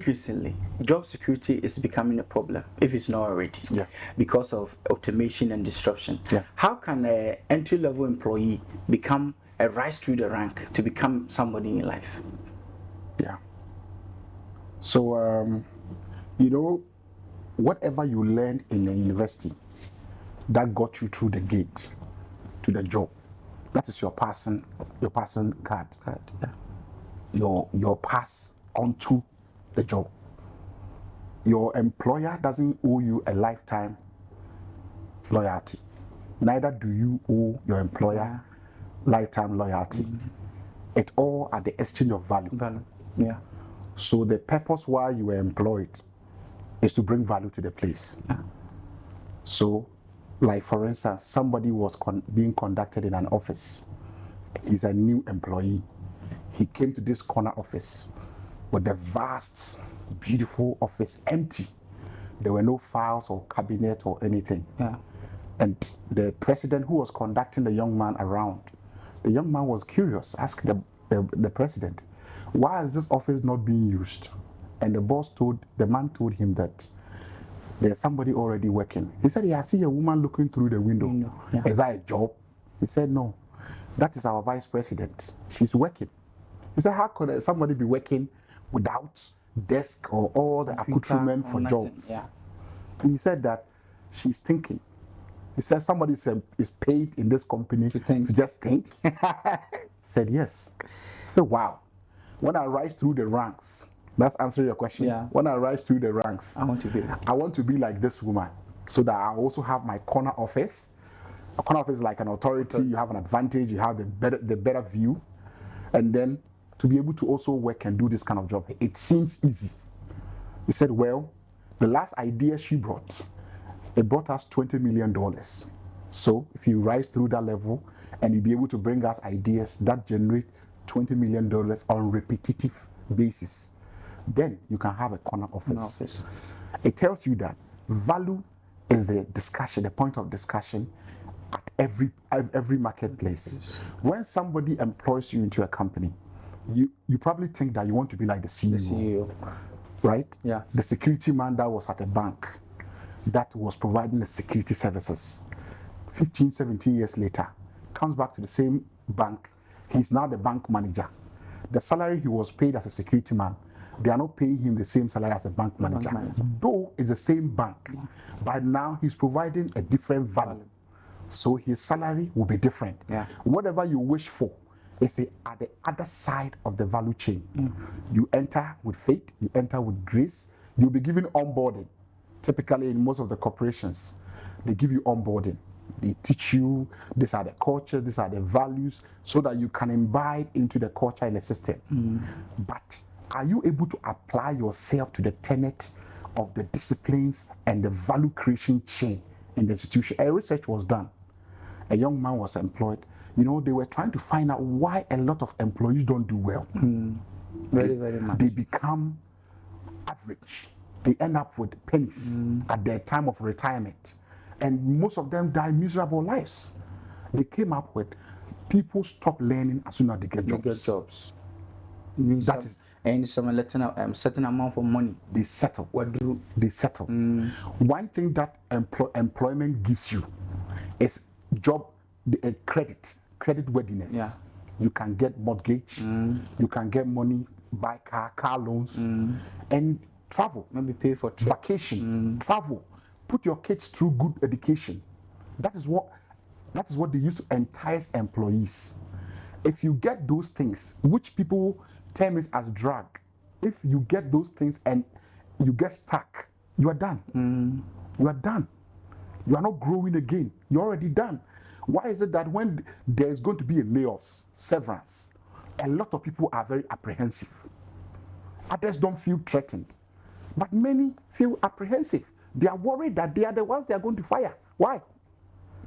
increasingly, job security is becoming a problem, if it's not already, because of automation and disruption. How can an entry-level employee become a rise through the rank to become somebody in life? So, you know, whatever you learned in the university that got you through the gate to the job, that is your passing card. Your pass onto the job. Your employer doesn't owe you a lifetime loyalty. Neither do you owe your employer lifetime loyalty. It's all at the exchange of value. So the purpose why you were employed is to bring value to the place. So, like for instance, somebody was being conducted in an office. He's a new employee. He came to this corner office with a vast, beautiful office, empty. There were no files or cabinet or anything. And the president who was conducting the young man around, the young man was curious, asked the president, why is this office not being used? And the man told him that there's somebody already working. He said, I see a woman looking through the window. Is that a job? He said, no, that is our vice president. She's working. He said, how could somebody be working without desk or all the accoutrement for jobs? He said that she's thinking. He said somebody is paid in this company to just think. He said yes. He said, wow. When I rise through the ranks, that's answering your question. When I rise through the ranks, I want to be like this woman, so that I also have my corner office. A corner office is like an authority. You have an advantage. You have the better view, and then to be able to also work and do this kind of job, it seems easy. He said, well, the last idea she brought, it brought us $20 million. So if you rise through that level and you be able to bring us ideas that generate $20 million on repetitive basis, then you can have a corner office. It tells you that value is the discussion, the point of discussion at every marketplace. When somebody employs you into a company, you probably think that you want to be like the CEO. Right? The security man that was at a bank that was providing the security services. 15, 17 years later, comes back to the same bank. He's now the bank manager. The salary he was paid as a security man, they are not paying him the same salary as a bank manager. Though it's the same bank, but now he's providing a different value. So his salary will be different. Whatever you wish for, it's at the other side of the value chain. You enter with faith, you enter with grace, you'll be given onboarding. Typically in most of the corporations, they give you onboarding. They teach you, these are the cultures, these are the values, so that you can imbibe into the culture and the system. But are you able to apply yourself to the tenet of the disciplines and the value creation chain in the institution? A research was done. A young man was employed. You know, they were trying to find out why a lot of employees don't do well. Very, very much. They become average. They end up with pennies at their time of retirement. And most of them die miserable lives. They came up with people stop learning as soon as they get jobs. That is, and some certain amount of money they settle. They settle. One thing that employment gives you is credit worthiness. You can get mortgage, you can get money, buy car loans, and travel. Maybe pay for vacation, travel. Put your kids through good education. That is what they use to entice employees. If you get those things, which people term it as drag, if you get those things and you get stuck, you are done. You are done. You are not growing again. You're already done. Why is it that when there is going to be a layoffs, severance, a lot of people are very apprehensive? Others don't feel threatened, but many feel apprehensive. They are worried that they are the ones they are going to fire. Why?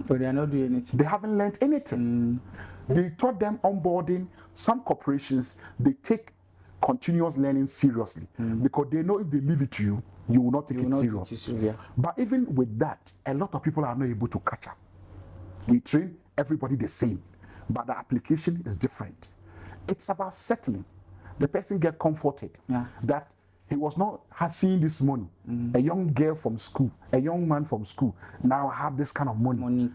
But they are not doing anything. They haven't learned anything. They taught them onboarding. Some corporations, they take continuous learning seriously because they know if they leave it to you, you will not take it seriously. But even with that, a lot of people are not able to catch up. They train everybody the same, but the application is different. It's about settling. The person get comforted that He was not seeing this money. A young girl from school, a young man from school, now have this kind of money.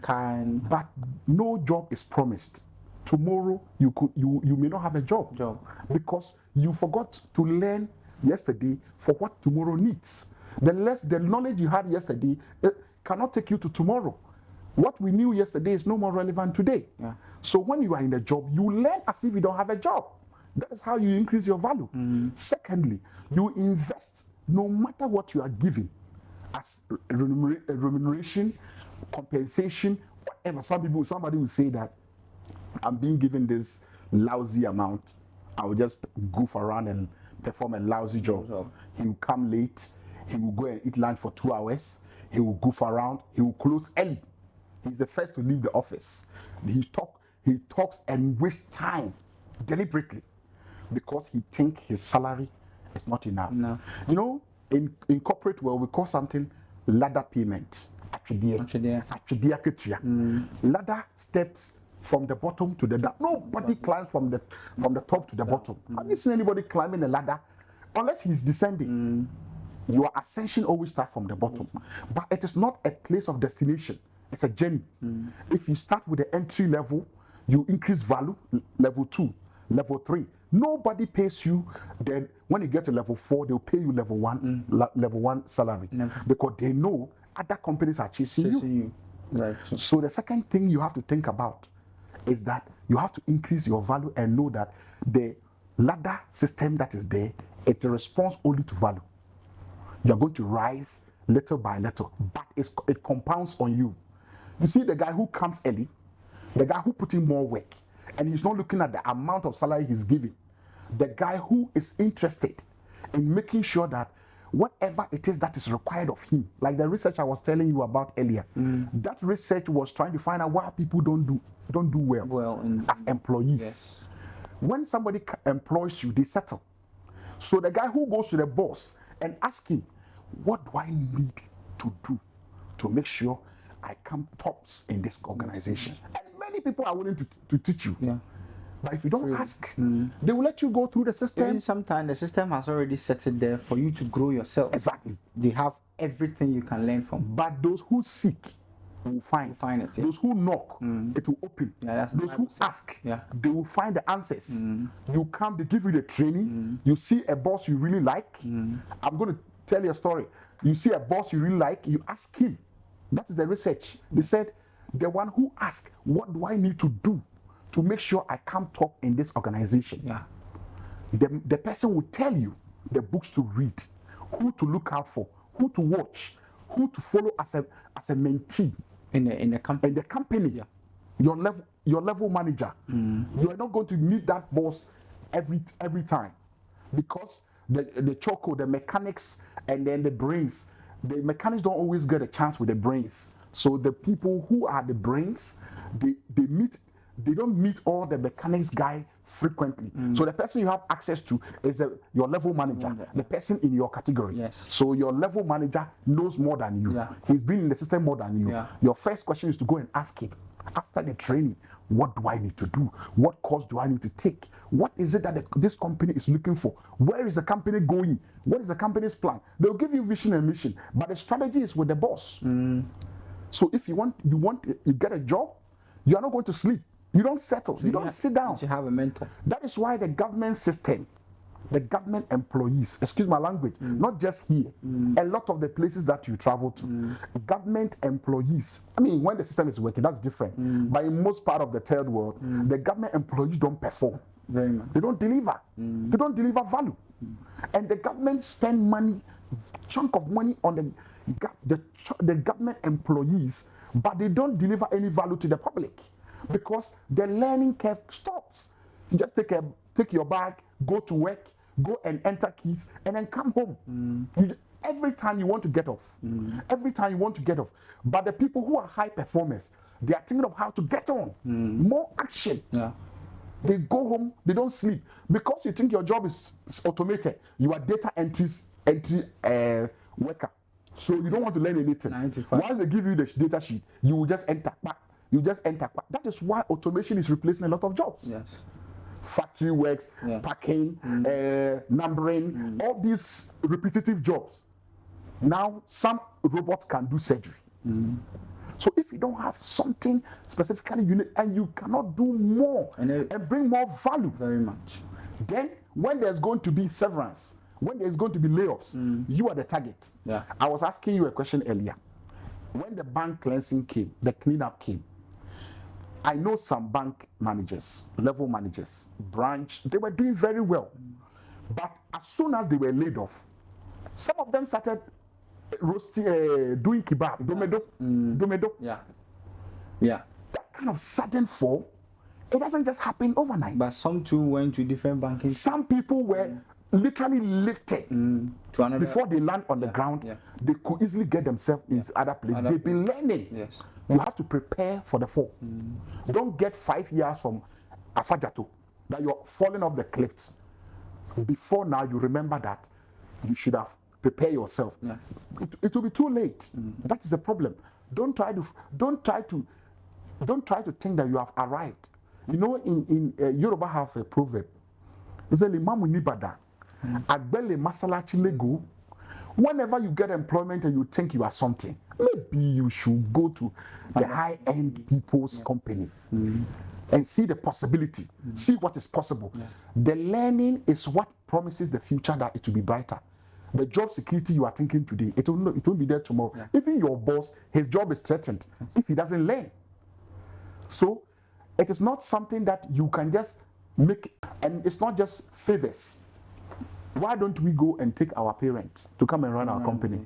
But no job is promised. Tomorrow you may not have a job because you forgot to learn yesterday for what tomorrow needs. The knowledge you had yesterday cannot take you to tomorrow. What we knew yesterday is no more relevant today. So when you are in a job, you learn as if you don't have a job. That is how you increase your value. Secondly, you invest no matter what you are given as remuneration, compensation, whatever. Somebody will say that I'm being given this lousy amount. I will just goof around and perform a lousy job. He will come late. He will go and eat lunch for 2 hours. He will goof around. He will close early. He's the first to leave the office. He talks and wastes time deliberately because he thinks his salary is not enough. You know, in corporate world, we call something ladder payment. Ladder steps from the bottom to the top. Nobody climbs from the top to the bottom. Have you seen anybody climbing a ladder? Unless he's descending. Your ascension always starts from the bottom. But it is not a place of destination. It's a journey. If you start with the entry level, you increase value, level 2, level 3. Nobody pays you. Then when you get to level 4, they'll pay you level 1, level 1 salary. Because they know other companies are chasing you. Right. So the second thing you have to think about is that you have to increase your value and know that the ladder system that is there, it responds only to value. You're going to rise little by little, but it compounds on you. You see the guy who comes early, the guy who puts in more work, and he's not looking at the amount of salary he's giving. The guy who is interested in making sure that whatever it is that is required of him, like the research I was telling you about earlier, that research was trying to find out why people don't do well as employees. When somebody employs you, they settle. So the guy who goes to the boss and asks him, what do I need to do to make sure I come tops in this organization? And many people are willing to teach you. But if you don't ask, they will let you go through the system. Even sometimes the system has already set it there for you to grow yourself. Exactly. They have everything you can learn from. But those who seek will find it. Those who knock, it will open. Those who ask, they will find the answers. You come, they give you the training. You see a boss you really like. I'm going to tell you a story. You see a boss you really like, you ask him. That is the research. They said, the one who asks, what do I need to do to make sure I come top in this organization? The person will tell you the books to read, who to look out for, who to watch, who to follow as a mentee in the company. In the company, your level manager. You are not going to meet that boss every time, because the choco, the mechanics, and then the brains. The mechanics don't always get a chance with the brains. So the people who are the brains, they don't meet all the mechanics guy frequently. So the person you have access to is your level manager, the person in your category. So your level manager knows more than you. He's been in the system more than you. Your first question is to go and ask him, after the training, what do I need to do? What course do I need to take? What is it that this company is looking for? Where is the company going? What is the company's plan? They'll give you vision and mission, but the strategy is with the boss. So if you get a job, you are not going to sleep. You don't settle. So you don't sit down. You have a mentor. That is why the government system, the government employees, excuse my language, not just here, a lot of the places that you travel to, government employees, I mean, when the system is working, that's different. But in most part of the third world, the government employees don't perform. They don't deliver. They don't deliver value. And the government spend money, chunk of money on the government employees, but they don't deliver any value to the public, because the learning curve stops. You just take your bag, go to work, go and enter keys, and then come home. Every time you want to get off. Every time you want to get off. But the people who are high performers, they are thinking of how to get on. More action. They go home, they don't sleep. Because you think your job is automated, you are data entry worker. So you don't want to learn anything. Once they give you the data sheet, you will just enter back. You just enter back. That is why automation is replacing a lot of jobs. factory works, packing, numbering, all these repetitive jobs. Now some robots can do surgery. So if you don't have something specifically unique and you cannot do more and bring more value, very much, then when there's going to be severance, when there's going to be layoffs, you are the target. Yeah. I was asking you a question earlier. When the bank cleansing came, the cleanup came, I know some bank managers, level managers, branch, they were doing very well. But as soon as they were laid off, some of them started roasting, doing kebab, domedo. Yeah. That kind of sudden fall, it doesn't just happen overnight. But some too went to different banking. Some people were literally lifted to another, before they land on the ground. They could easily get themselves in other places. They've been learning. Yes. You have to prepare for the fall. Don't get 5 years from Afajato that you're falling off the cliffs. Before now, you remember that you should have prepared yourself. It will be too late. That is the problem. Don't try to think that you have arrived. You know, in Yoruba have a proverb. It's a limamu nibada, agbele masalachi lego. Whenever you get employment and you think you are something, maybe you should go to the high-end people's company and see the possibility, see what is possible. The learning is what promises the future that it will be brighter. The job security you are thinking today, it won't be there tomorrow. Even your boss, his job is threatened if he doesn't learn. So it is not something that you can just make, and it's not just favors. Why don't we go and take our parents to come and run our company?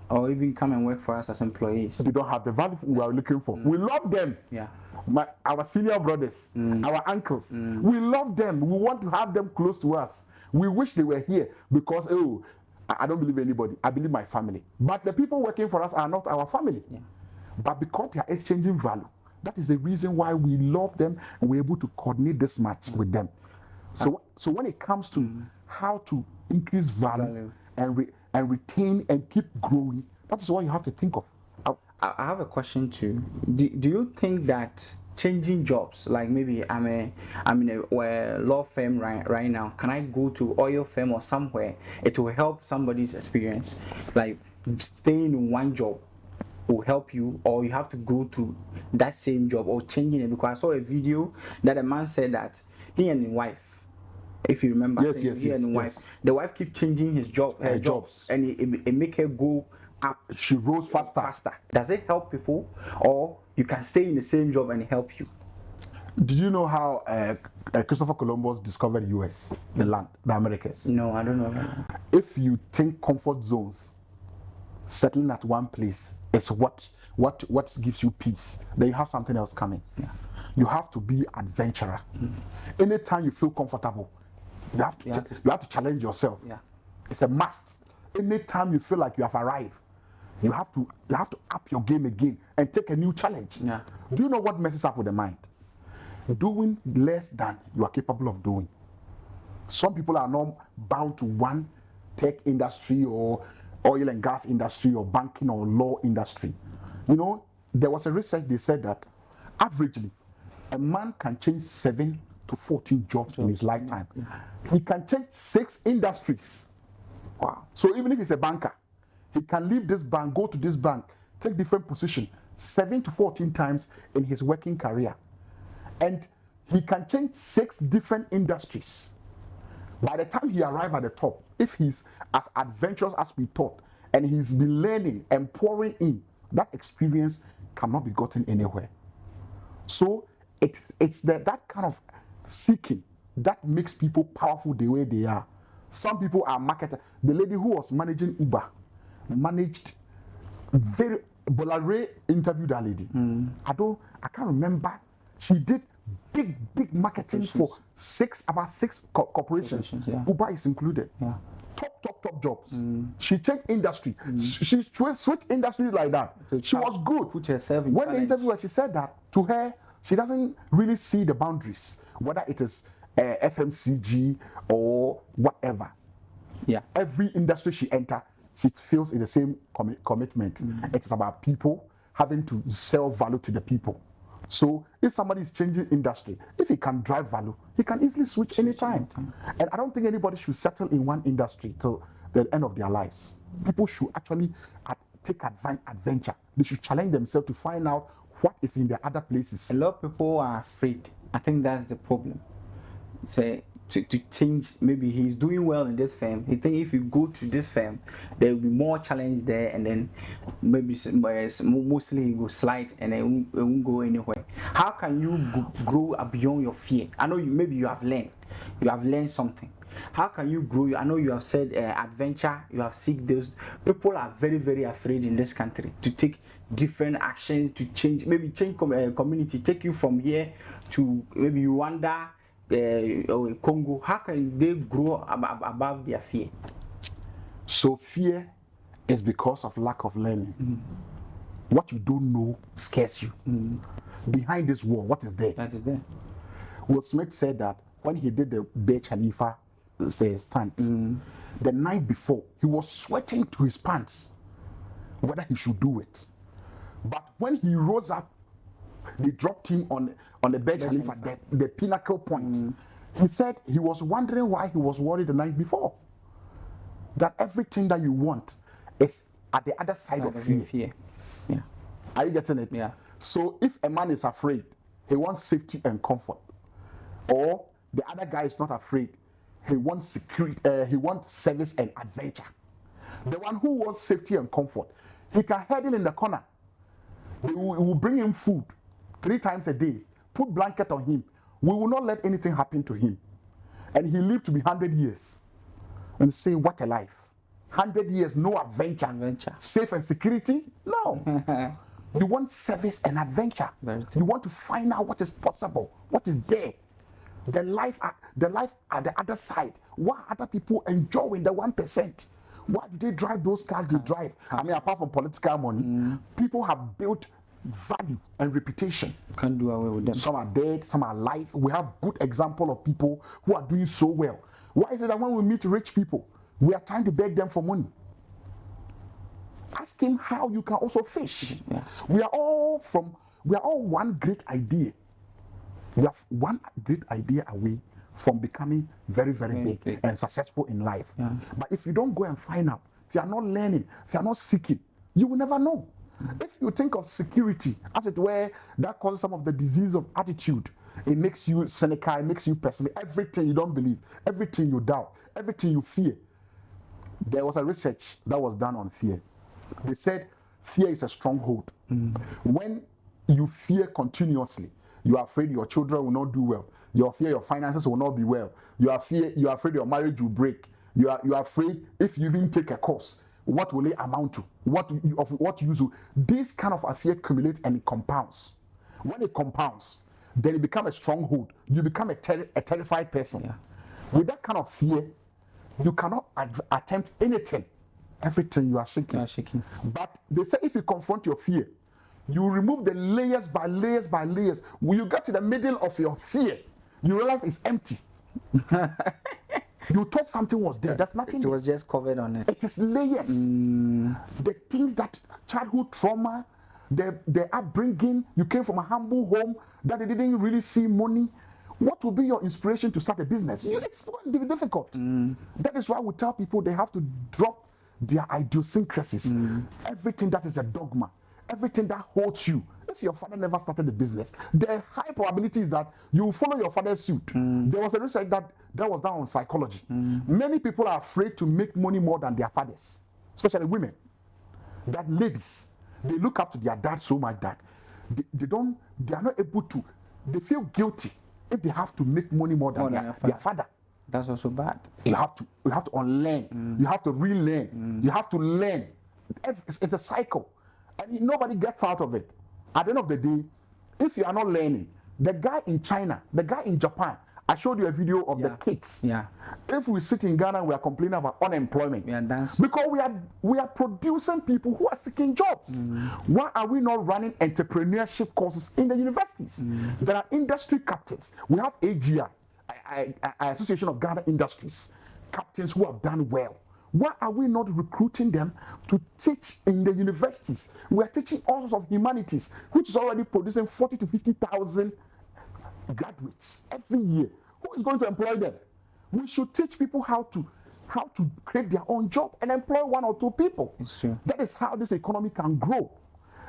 Or even come and work for us as employees. They don't have the value we are looking for. We love them. Our senior brothers, our uncles, we love them. We want to have them close to us. We wish they were here because, I don't believe anybody. I believe my family. But the people working for us are not our family. But because they are exchanging value, that is the reason why we love them and we're able to coordinate this match with them. So when it comes to how to increase value and retain and keep growing, that is what you have to think of. I have a question too. Do you think that changing jobs, like maybe I'm in a law firm right now, can I go to oil firm or somewhere? It will help somebody's experience. Like staying in one job will help you, or you have to go to that same job or changing it. Because I saw a video that a man said that he and his wife, if you remember, wife, the wife keep changing her jobs, and it make her go up. She rose faster. Does it help people, or you can stay in the same job and help you? Did you know how Christopher Columbus discovered US, the land, the Americas? No, I don't know. If you think comfort zones, settling at one place is what gives you peace, then you have something else coming. You have to be adventurer. Anytime you feel comfortable, you have to challenge yourself. It's a must. Anytime you feel like you have arrived, you have to up your game again and take a new challenge. Do you know what messes up with the mind? Doing less than you are capable of doing. Some people are not bound to one tech industry or oil and gas industry or banking or law industry. You know, there was a research, they said that averagely a man can change 7 to 14 jobs in his lifetime. He can change 6 industries. Wow. So even if he's a banker, he can leave this bank, go to this bank, take different position 7 to 14 times in his working career. And he can change 6 different industries. By the time he arrives at the top, if he's as adventurous as we thought, and he's been learning and pouring in, that experience cannot be gotten anywhere. So it's that kind of seeking that makes people powerful the way they are. Some people are marketers. The lady who was managing Uber managed Bolare interviewed that lady. I can't remember. She did big marketing for about six corporations. Uber is included. Top jobs. She changed industry. She switched industry like that. So she was good. Put herself in when challenge. the interview where she said that to her, she doesn't really see the boundaries, whether it is FMCG or whatever. Every industry she enters, she feels in the same commitment. It is about people having to sell value to the people. So if somebody is changing industry, if he can drive value, he can easily switch anytime. And I don't think anybody should settle in one industry till the end of their lives. People should actually take adventure. They should challenge themselves to find out what is in the other places. A lot of people are afraid. I think that's the problem. Say to change. Maybe he's doing well in this firm. He think if you go to this firm, there will be more challenge there, and then maybe mostly he will slide and then it won't go anywhere. How can you grow beyond your fear? I know maybe you have learned something. How can you grow? I know you have said adventure. You have seek those. People are very, very afraid in this country to take different actions to change. Maybe change community. Take you from here to maybe Rwanda. Congo. How can they grow above their fear? So fear is because of lack of learning. What you don't know scares you. Behind this wall, what is there? That is there. Will Smith said that when he did the Burj Khalifa stunt, the night before he was sweating to his pants whether he should do it. But when he rose up, they dropped him on the Burj Khalifa, the pinnacle point. He said he was wondering why he was worried the night before. That everything that you want is at the other side of fear. Yeah. Are you getting it? Yeah. So if a man is afraid, he wants safety and comfort. Or the other guy is not afraid, he wants security, he wants service and adventure. The one who wants safety and comfort, he can huddle in the corner. We will bring him food 3 times a day, put blanket on him. We will not let anything happen to him. And he lived to be 100 years. And say, what a life. 100 years, no adventure. Safe and security? No. You want service and adventure. You want to find out what is possible, what is there. The life at the other side. What other people enjoy in the 1%. Why do they drive those cars they drive? I mean, apart from political money, people have built value and reputation. Can't do away with them. Some are dead, some are alive. We have good example of people who are doing so well. Why is it that when we meet rich people, we are trying to beg them for money? Ask him how you can also fish. Yeah. We are all one great idea. We have one great idea away from becoming very, very big and successful in life. Yeah. But if you don't go and find out, if you are not learning, if you are not seeking, you will never know. If you think of security, as it were, that causes some of the disease of attitude. It makes you cynical, it makes you pessimistic. Everything you don't believe, everything you doubt, everything you fear. There was a research that was done on fear. They said fear is a stronghold. When you fear continuously, you are afraid your children will not do well. You fear your finances will not be well. You are afraid your marriage will break. You are afraid if you even take a course, what will it amount to? What use? This kind of fear accumulates and it compounds. When it compounds, then it becomes a stronghold. You become a terrified person. Yeah. With that kind of fear, you cannot attempt anything. Everything you are shaking. But they say if you confront your fear, you remove the layers by layers by layers. When you get to the middle of your fear, you realize it's empty. You thought something was there. There's nothing. It was just covered on it. It is layers. The things that childhood trauma, the upbringing, you came from a humble home that they didn't really see money. What will be your inspiration to start a business? It's going to be difficult. That is why we tell people they have to drop their idiosyncrasies. Everything that is a dogma, everything that holds you. If your father never started a business, the high probability is that you will follow your father's suit. There was a research that was done on psychology. Many people are afraid to make money more than their fathers, especially women. That ladies, they look up to their dad so much that they are not able to, they feel guilty if they have to make money more than their father. That's also bad. You have to unlearn. You have to relearn. You have to learn. It's a cycle, and nobody gets out of it. At the end of the day, if you are not learning, the guy in China, the guy in Japan, I showed you a video of the kids. Yeah. If we sit in Ghana, we are complaining about unemployment. We are dancing. Because we are producing people who are seeking jobs. Why are we not running entrepreneurship courses in the universities? There are industry captains. We have AGI, Association of Ghana Industries, captains who have done well. Why are we not recruiting them to teach in the universities? We are teaching all sorts of humanities, which is already producing 40 to 50,000 graduates every year. Who is going to employ them? We should teach people how to create their own job and employ 1 or 2 people. It's true. That is how this economy can grow.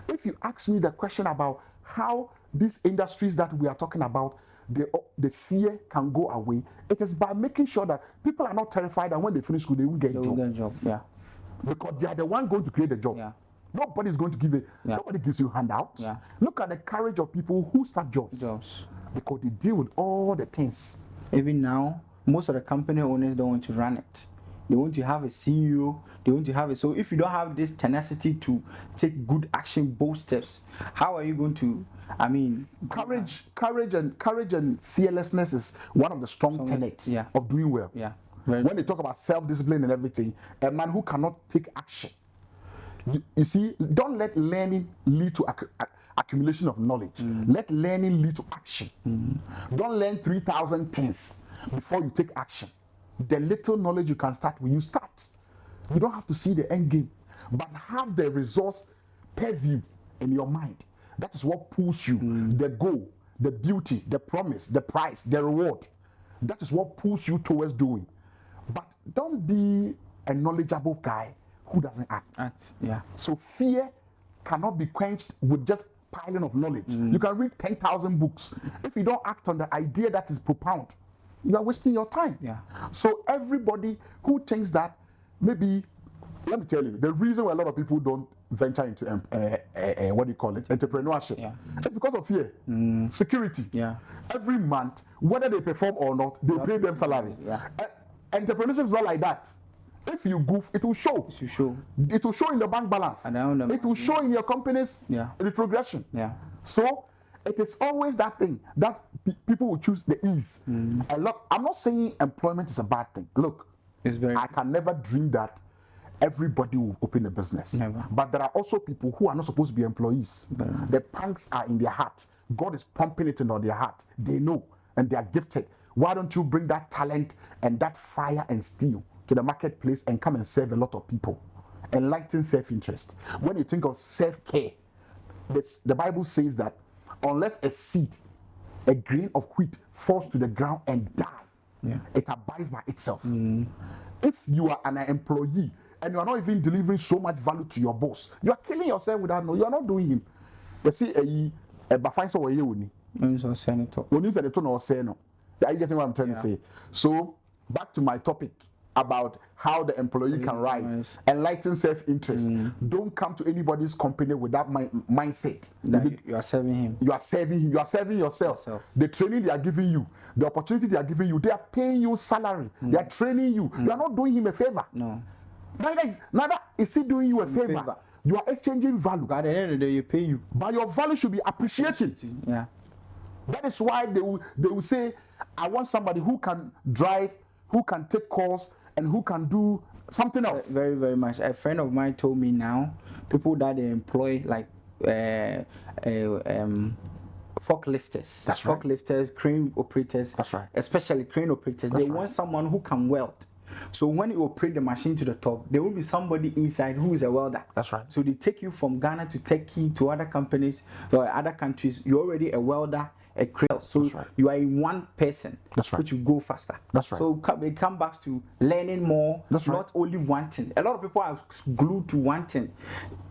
If you ask me the question about how these industries that we are talking about, the fear can go away, it is by making sure that people are not terrified that when they finish school they will get a job. Yeah. Because they are the one going to create the job. Yeah. Nobody is going to give it. Yeah. Nobody gives you handouts. Yeah. Look at the courage of people who start jobs. Because they deal with all the things. Even now, most of the company owners don't want to run it. They want to have a CEO. They want to have it. So if you don't have this tenacity to take good action, bold steps, how are you going to? I mean, courage and fearlessness is one of the strong tenets of doing well. Yeah. When they talk about self-discipline and everything, a man who cannot take action. You see, don't let learning lead to accumulation of knowledge. Let learning lead to action. Don't learn 3,000 things before you take action. The little knowledge you can start when you start. You don't have to see the end game, but have the resource purview in your mind. That is what pulls you. The goal, the beauty, the promise, the price, the reward. That is what pulls you towards doing. But don't be a knowledgeable guy who doesn't act. Yeah. So fear cannot be quenched with just piling of knowledge. You can read 10,000 books. If you don't act on the idea that is propound, you are wasting your time. Yeah. So everybody who thinks that, maybe, let me tell you, the reason why a lot of people don't venture into entrepreneurship, it's because of fear, security. Yeah. Every month, whether they perform or not, they pay them salary. Yeah. Entrepreneurship is not like that. If you goof, it will show. It will show in the bank balance. It will show in your company's retrogression. Yeah. So it is always that thing that people will choose the ease. I'm not saying employment is a bad thing. Look, I can never dream that everybody will open a business. Never. But there are also people who are not supposed to be employees. The punks are in their heart. God is pumping it into their heart. They know and they are gifted. Why don't you bring that talent and that fire and steel to the marketplace and come and serve a lot of people? Enlighten self-interest. When you think of self-care, the Bible says that unless a seed, a grain of wheat falls to the ground and die, it abides by itself. If you are an employee and you are not even delivering so much value to your boss, you are killing yourself without knowing. You are not doing him. You see, a bafine so Senator. Are you getting what I'm trying to say? So back to my topic about how the employee can rise, enlighten self-interest. Don't come to anybody's company with that mindset. You are serving him. You are serving him. You are serving yourself. The training they are giving you, the opportunity they are giving you, they are paying you salary. They are training you. You are not doing him a favor. No. Neither is he doing you a favor. You are exchanging value. At the end of the day, you pay you. But your value should be appreciated. Yeah. That is why they will say, I want somebody who can drive, who can take calls, and who can do something else. Very, very much. A friend of mine told me now, people that they employ, like forklifters. That's right. Forklifters, crane operators. That's right. Especially crane operators. They want someone who can weld. So when you operate the machine to the top, there will be somebody inside who is a welder. That's right. So they take you from Ghana to Turkey to other companies, to other countries. You're already a welder, a crane. So you are in one person. That's right. Which you go faster. That's right. So it come back to learning more, not only one thing. A lot of people are glued to one thing.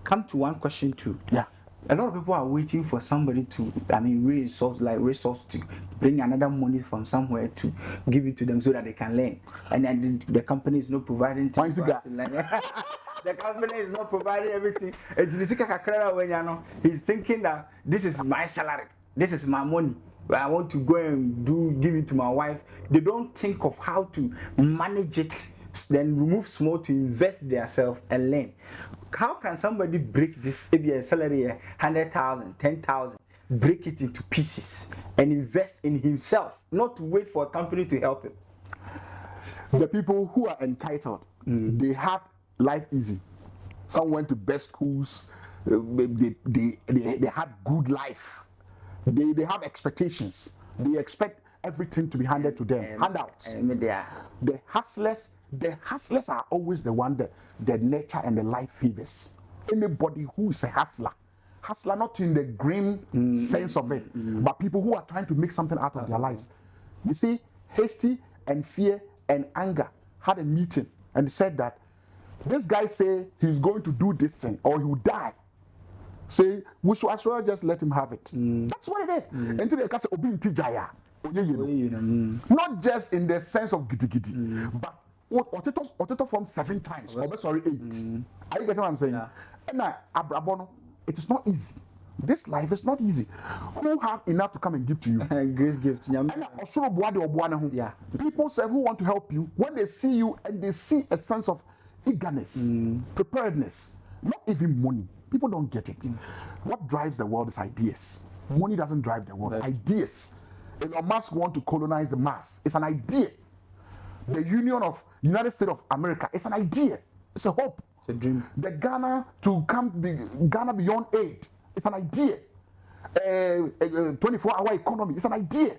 Come to one question too. Yeah. A lot of people are waiting for somebody to, resource to bring another money from somewhere to give it to them so that they can learn. And then the company is not providing things for us to learn. The company is not providing everything. He's thinking that this is my salary, this is my money. I want to go and give it to my wife. They don't think of how to manage it, then remove small to invest themselves and learn. How can somebody break this, maybe a salary 100,000, 10,000, break it into pieces and invest in himself, not wait for a company to help him? The people who are entitled, they have life easy. Some went to best schools, they had good life. They have expectations. They expect everything to be handed to them. Handouts. The hustlers the hustlers are always the one that the nature and the life favors. Anybody who is a hustler not in the grim sense of it, but people who are trying to make something out of their lives. You see, Hasty and Fear and Anger had a meeting and said that this guy say he's going to do this thing or he will die. Say we should as well just let him have it. That's what it is. Until they can say Obi Ntijaya. Not just in the sense of gidi, but Oteto from 7 times. Sorry, 8. Are you getting what I'm saying? And Abrabono, it is not easy. This life is not easy. Who have enough to come and give to you? Grace gift. Yeah. People say who want to help you when they see you and they see a sense of eagerness, preparedness, not even money. People don't get it. What drives the world is ideas. Money doesn't drive the world. Right. Ideas. Elon Musk want to colonize the Mars. It's an idea. The United States of America. It's an idea. It's a hope. It's a dream. The Ghana beyond aid. It's an idea. 24-hour economy. It's an idea.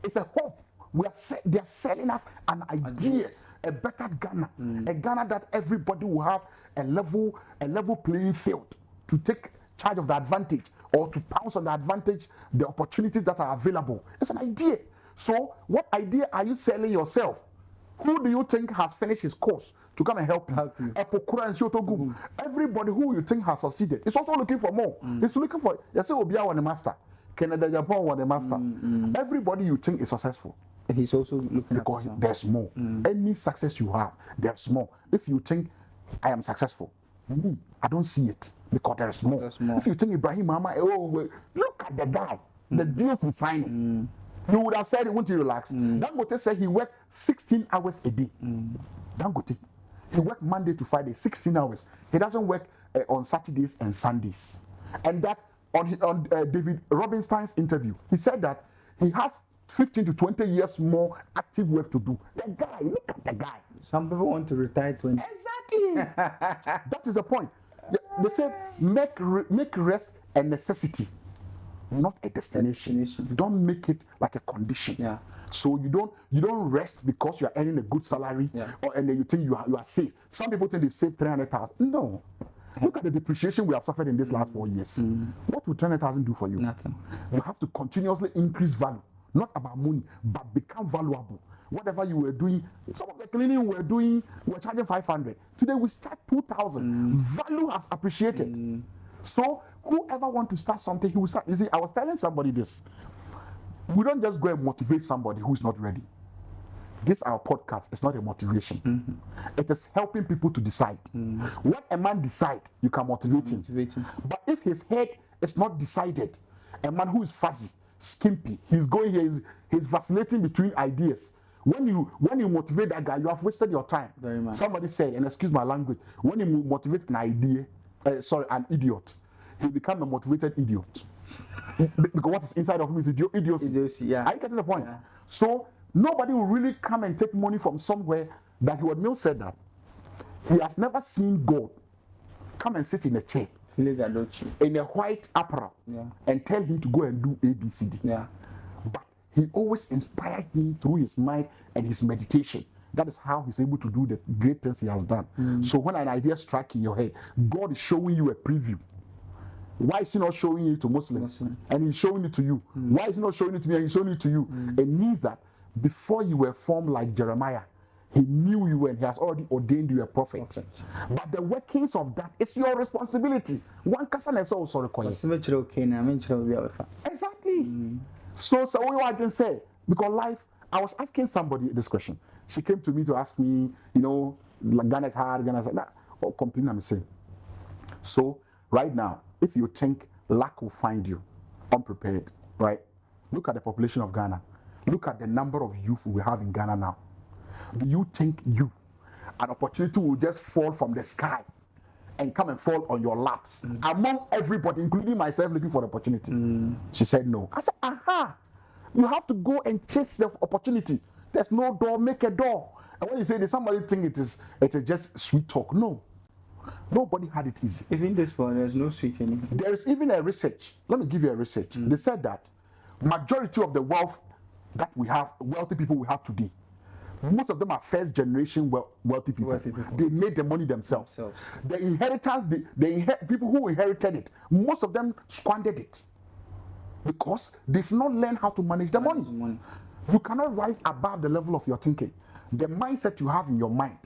It's a hope. They are selling us an idea. A better Ghana. A Ghana that everybody will have a level playing field to take charge of the advantage or to pounce on the advantage, the opportunities that are available. It's an idea. So what idea are you selling yourself? Who do you think has finished his course to come and help you? Everybody who you think has succeeded is also looking for more. It's looking for, say Obia was the master, Canada Japan was the master. Everybody you think is successful. And he's also looking because there's more. Any success you have, there's more. If you think I am successful, I don't see it because there's more. If you think Ibrahim Mama, look at the guy, the deals he's signing. You would have said he won't relax. Dangote said he worked 16 hours a day. Dangote, he worked Monday to Friday, 16 hours. He doesn't work on Saturdays and Sundays. And that on David Robinstein's interview, he said that he has 15 to 20 years more active work to do. The guy, look at the guy. Some people want to retire 20. Exactly. That is the point. They said make rest a necessity, not a destination. Don't make it like a condition. Yeah. So you don't rest because you are earning a good salary, and then you think you are safe. Some people think they've saved 300,000. No. Look at the depreciation we have suffered in these last 4 years. What will 300,000 do for you? Nothing. You have to continuously increase value. Not about money, but become valuable. Whatever you were doing, some of the cleaning we were charging 500. Today we start 2,000. Value has appreciated. So whoever want to start something, he will start. You see, I was telling somebody this. We don't just go and motivate somebody who's not ready. This our podcast is not a motivation. It is helping people to decide. When a man decides, you can motivate him. But if his head is not decided, a man who is fuzzy, skimpy, he's going here, he's vacillating between ideas. When you motivate that guy, you have wasted your time. Very much. Somebody said, and excuse my language, when you motivate an idiot, he becomes a motivated idiot. Because what is inside of him is idiocy. Yeah. Are you getting the point? Yeah. So nobody will really come and take money from somewhere. That Howard Mills said that he has never seen God come and sit in a chair in a white apparel and tell him to go and do ABCD. Yeah. But he always inspired him through his mind and his meditation. That is how he's able to do the great things he has done. So when an idea strikes in your head, God is showing you a preview. Why is he not showing it to Muslims? And he's showing it to you. Why is he not showing it to me and he's showing it to you? It means that before you were formed like Jeremiah, he knew you and he has already ordained you a prophet. But the workings of that is your responsibility. One person is also required. Exactly. So what I can say, because life, I was asking somebody this question. She came to me to ask me, Ghana is hard, Ghana is like that. Or complain, I'm saying. So right now, if you think luck will find you unprepared, right? Look at the population of Ghana. Look at the number of youth we have in Ghana now. Do you think an opportunity will just fall from the sky and come and fall on your laps among everybody, including myself, looking for the opportunity? She said no. I said, you have to go and chase the opportunity. There's no door, make a door. And when you say this, somebody think it is just sweet talk. No. Nobody had it easy. Even this one, there's no sweet anything. There is even a research. Let me give you a research. They said that majority of the wealth that we have, wealthy people we have today, Most of them are first generation wealthy people. They made the money themselves. The inheritance, people who inherited it, most of them squandered it because they've not learned how to manage the money. You cannot rise above the level of your thinking. The mindset you have in your mind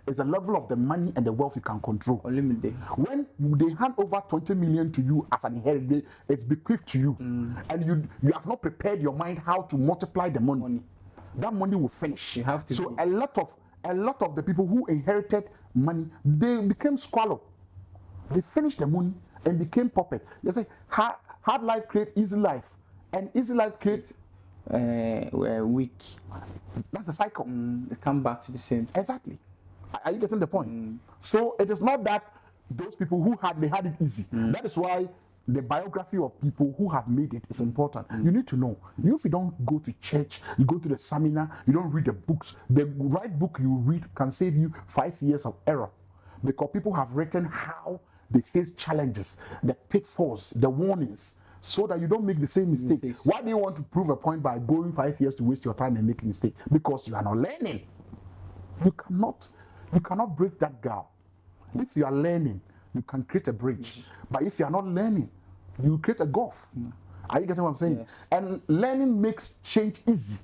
is the level of the money and the wealth you can control. When they hand over 20 million to you as an inheritance, it's bequeathed to you, and you have not prepared your mind how to multiply the money. That money will finish. You have to. So a lot of the people who inherited money, they became squalor. They finished the money and became puppet. They say hard life create easy life, and easy life create weak. That's the cycle. It come back to the same. Exactly. Are you getting the point? So it is not that those people who had it easy. That is why the biography of people who have made it is important. You need to know. If you don't go to church, you go to the seminar, you don't read the books. The right book you read can save you 5 years of error, because people have written how they face challenges, the pitfalls, the warnings, so that you don't make the same mistake. Why do you want to prove a point by going 5 years to waste your time and make a mistake? Because you are not learning. You cannot break that gap. If you are learning, you can create a bridge. But if you are not learning, you create a gulf. Are you getting what I'm saying? Yes. And learning makes change easy.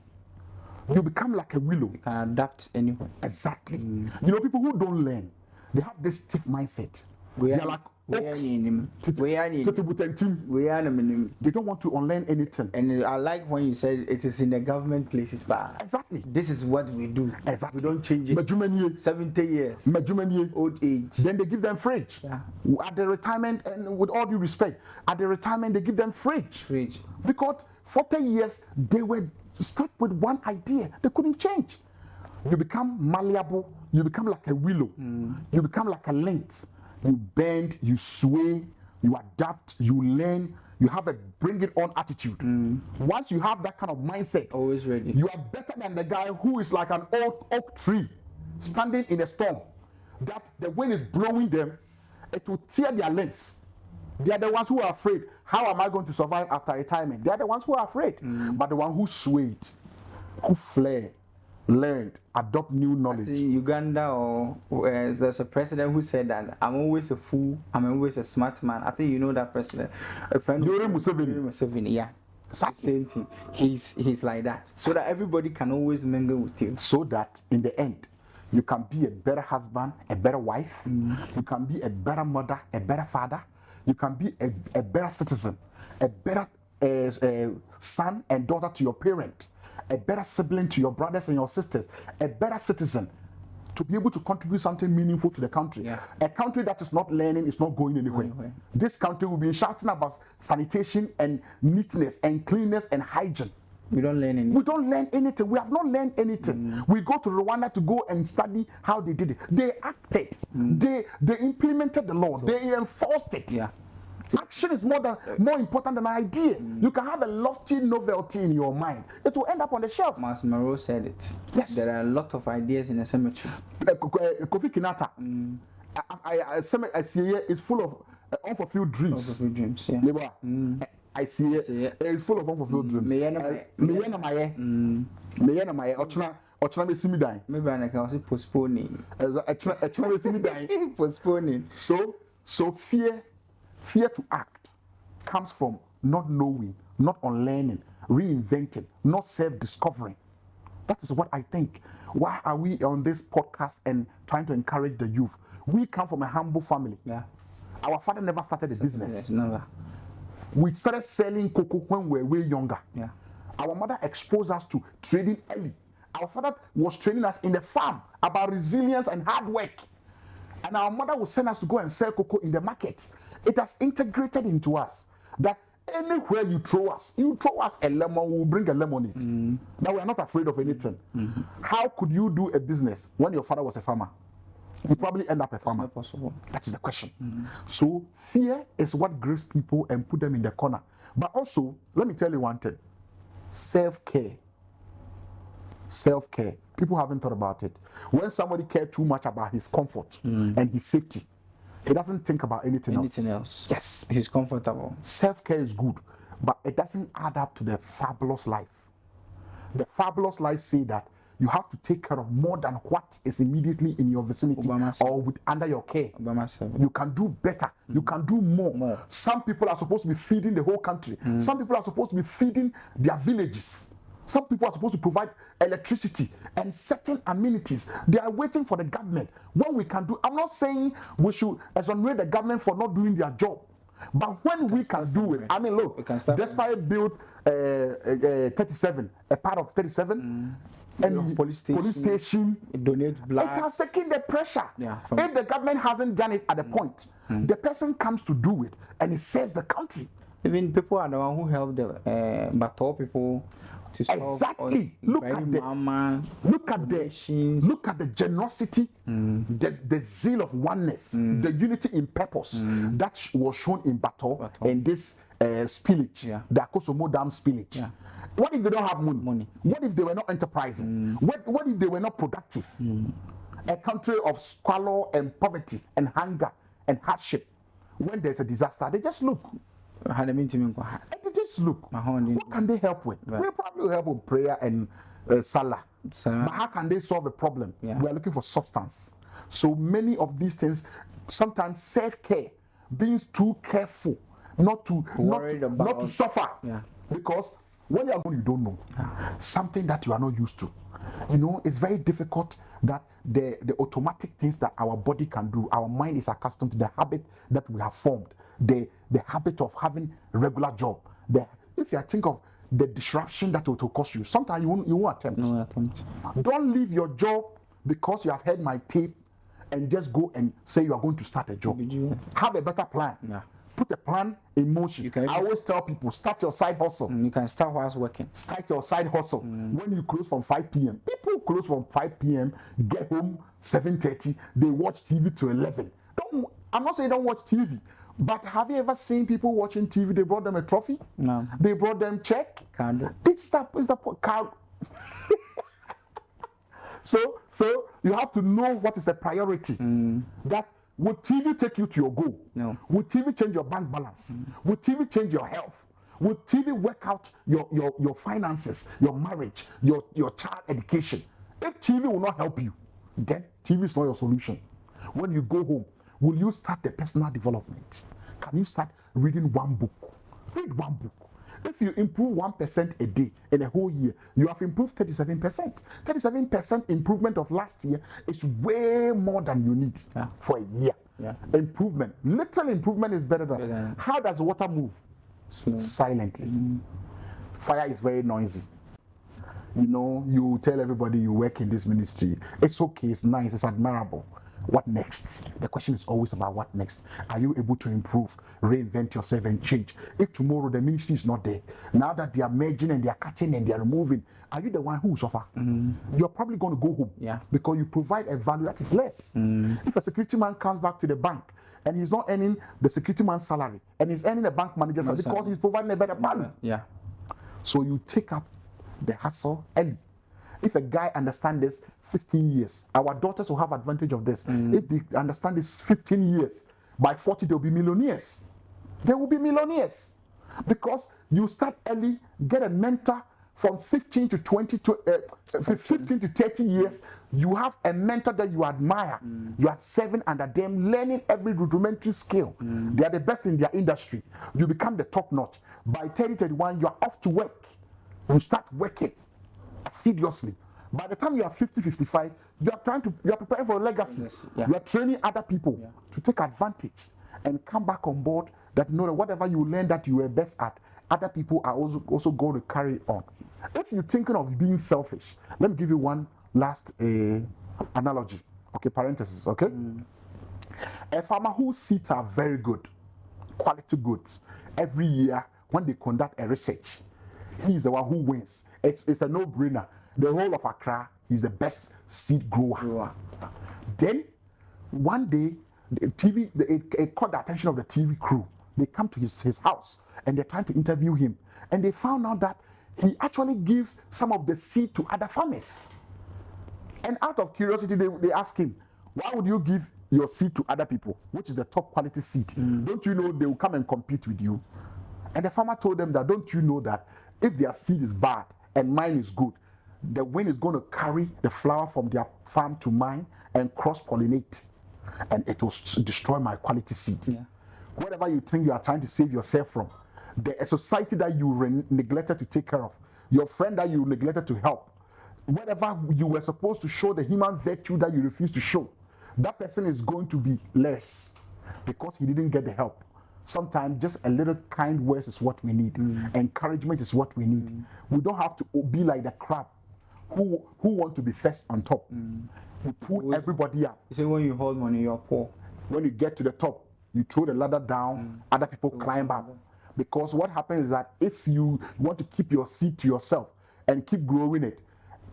You become like a willow. You can adapt anywhere. Exactly. You know, people who don't learn, they have this stiff mindset. They are like, they don't want to unlearn anything. And I like when you said it is in the government places, but exactly, this is what we do. Exactly. We don't change it. 70 years. Old age. Then they give them fridge. At the retirement, and with all due respect, at the retirement they give them fridge. Because 40 years they were stuck with one idea. They couldn't change. You become malleable. You become like a willow. You become like a lynx. You bend, you sway, you adapt, you learn, you have a bring it on attitude. Once you have that kind of mindset, always ready, you are better than the guy who is like an oak tree standing in a storm, that the wind is blowing them, it will tear their limbs. They are the ones who are afraid. How am I going to survive after retirement? They are the ones who are afraid. But the one who swayed, who flared, learned, adopt new knowledge. In Uganda, or there's a president who said that I'm always a fool, I'm always a smart man. I think you know that president. A friend Yoweri Museveni. Yeah. Same thing. He's like that. So that everybody can always mingle with you. So that in the end, you can be a better husband, a better wife, you can be a better mother, a better father, you can be a better citizen, a better son and daughter to your parent, a better sibling to your brothers and your sisters, a better citizen, to be able to contribute something meaningful to the country. A country that is not learning is not going anywhere. This country will be shouting about sanitation and neatness and cleanness and hygiene. We don't learn anything. We don't learn anything. We have not learned anything. We go to Rwanda to go and study how they did it. They acted. They implemented the law. They enforced it. Action is more important than an idea. You can have a lofty novelty in your mind. It will end up on the shelves. Mas Moreau said it. Yes. There are a lot of ideas in the cemetery. Kofi Kinata. I see here is full of unfulfilled dreams. Unfulfilled dreams, yeah. I see it. It's full of unfulfilled dreams. Ochina me simi dan. Maybe I can also postponing. Ochina me simi dan. Postponing. So fear to act comes from not knowing, not unlearning, reinventing, not self-discovering. That is what I think. Why are we on this podcast and trying to encourage the youth? We come from a humble family. Our father never started a business. Yes, never. We started selling cocoa when we were way younger. Our mother exposed us to trading early. Our father was training us in the farm about resilience and hard work. And our mother would send us to go and sell cocoa in the market. It has integrated into us that anywhere you throw us a lemon, we'll bring a lemonade. Now we are not afraid of anything. How could you do a business when your father was a farmer? You probably end up a farmer. It's not possible. That is the question. So fear is what grips people and put them in the corner. But also, let me tell you one thing. Self-care. Self-care. People haven't thought about it. When somebody cares too much about his comfort and his safety, he doesn't think about anything else. Yes. He's comfortable. Self-care is good, but it doesn't add up to the fabulous life. The fabulous life say that you have to take care of more than what is immediately in your vicinity or under your care. You can do better. You can do more. Some people are supposed to be feeding the whole country. Some people are supposed to be feeding their villages. Some people are supposed to provide electricity and certain amenities. They are waiting for the government. What we can do, I'm not saying we should exonerate the government for not doing their job. But when we can do it, I mean, look, Despite built 37, a part of 37, and police station donate blood. It has taken the pressure. If the government hasn't done it at the point, the person comes to do it and it saves the country. Even people are the one who help the Bato people to solve. Exactly. Look at the generosity, the zeal of oneness, the unity in purpose that was shown in Bato and this spillage, the Akosomo Dam spillage. What if they don't have money? What if they were not enterprising? What if they were not productive? A country of squalor and poverty and hunger and hardship. When there's a disaster, they just look. They just look. What can they help with? They probably help with prayer and salah. But how can they solve a problem? We are looking for substance. So many of these things, sometimes self-care, being too careful, not to suffer. Because when you are going, you don't know something that you are not used to. You know, it's very difficult that the automatic things that our body can do, our mind is accustomed to the habit that we have formed, the habit of having a regular job. If you think of the disruption that it will cost you, sometimes you won't attempt. No attempt. Don't leave your job because you have heard my tape and just go and say you are going to start a job. Have a better plan. Put a plan in motion. I always tell people, start your side hustle. You can start whilst working. Start your side hustle. When you close from 5 p.m. People close from 5 p.m., get home 7:30, they watch TV to 11. I'm not saying don't watch TV, but have you ever seen people watching TV? They brought them a trophy? No. They brought them check? Candle. It's the card. So you have to know what is a priority. That would TV take you to your goal? No. Would TV change your bank balance? Would TV change your health? Would TV work out your finances, your marriage, your child education? If TV will not help you, then TV is not your solution. When you go home, will you start the personal development? Can you start reading one book? Read one book. If you improve 1% a day in a whole year, you have improved 37%. 37% improvement of last year is way more than you need for a year. Improvement. Little improvement is better than. How does water move? Slow. Silently. Fire is very noisy. You know, you tell everybody you work in this ministry. It's okay, it's nice, it's admirable. What next? The question is always about what next. Are you able to improve, reinvent yourself and change? If tomorrow the ministry is not there, now that they are merging and they are cutting and they are removing, are you the one who will suffer? You're probably going to go home because you provide a value that is less. If a security man comes back to the bank and he's not earning the security man's salary and he's earning a bank manager's salary because he's providing a better value. So you take up the hustle early. If a guy understands this 15 years, our daughters will have advantage of this. If they understand this 15 years, by 40 they'll be millionaires. They will be millionaires because you start early, get a mentor from 15 to 20 to 15 to 30 years. You have a mentor that you admire. You are serving under them, learning every rudimentary skill. They are the best in their industry. You become the top notch. By 30, 31, you are off to work. You start working seriously. By the time you are 50, 55, you are preparing for a legacy. You are training other people to take advantage and come back on board that know that whatever you learn that you were best at, other people are also going to carry it on. If you're thinking of being selfish, let me give you one last analogy. Okay, parenthesis, okay? A farmer whose seeds are very good, quality goods, every year when they conduct a research, he is the one who wins. It's a no-brainer. The whole of Accra, he's the best seed grower. Then, one day, it caught the attention of the TV crew. They come to his house and they're trying to interview him. And they found out that he actually gives some of the seed to other farmers. And out of curiosity, they ask him, why would you give your seed to other people, which is the top quality seed? Don't you know they will come and compete with you? And the farmer told them that, don't you know that if their seed is bad and mine is good, the wind is going to carry the flower from their farm to mine and cross-pollinate, and it will destroy my quality seed. Yeah. Whatever you think you are trying to save yourself from, the society that you neglected to take care of, your friend that you neglected to help, whatever you were supposed to show, the human virtue that you refused to show, that person is going to be less because he didn't get the help. Sometimes just a little kind words is what we need. Encouragement is what we need. We don't have to be like the crab who want to be first on top. We pull everybody up. You say when you hold money, you're poor. When you get to the top, you throw the ladder down, other people climb up. Because what happens is that if you want to keep your seed to yourself and keep growing it,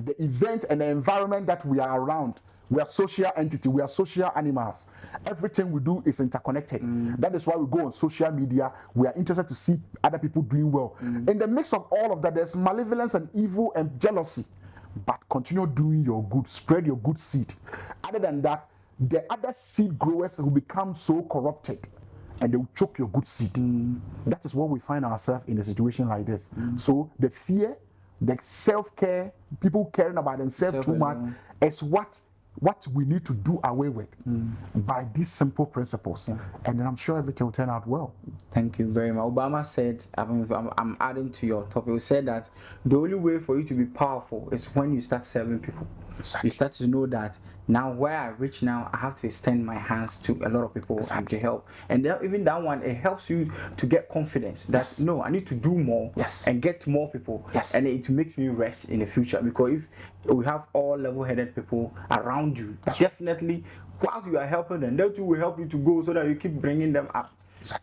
the event and the environment that we are around, we are social entity, we are social animals. Everything we do is interconnected. That is why we go on social media. We are interested to see other people doing well. In the mix of all of that, there's malevolence and evil and jealousy. But continue doing your good, spread your good seed. Other than that, the other seed growers will become so corrupted and they will choke your good seed. That is what we find ourselves in a situation like this. So the fear, the self-care, people caring about themselves too much is what we need to do away with by these simple principles. And then I'm sure everything will turn out well. Thank you very much. Obama said, I'm adding to your topic, he said that the only way for you to be powerful is when you start serving people. Exactly. You start to know that now where I reach now, I have to extend my hands to a lot of people and to help. And even that one, it helps you to get confidence that no, I need to do more and get to more people. And it makes me rest in the future, because if we have all level-headed people around you, definitely whilst you are helping them, that too will help you to go so that you keep bringing them up.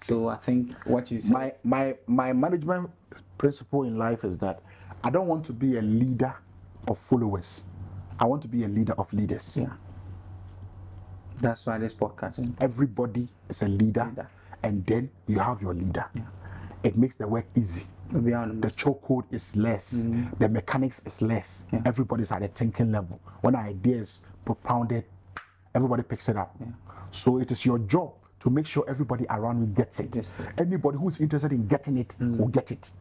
So I think what you say, my management principle in life is that I don't want to be a leader of followers. I want to be a leader of leaders. That's why this podcast. Everybody is a leader, and then you have your leader. It makes the work easy. The chokehold is less. The mechanics is less. Everybody's at a thinking level. When an idea is propounded, everybody picks it up. So it is your job to make sure everybody around you gets it. Anybody who's interested in getting it will get it.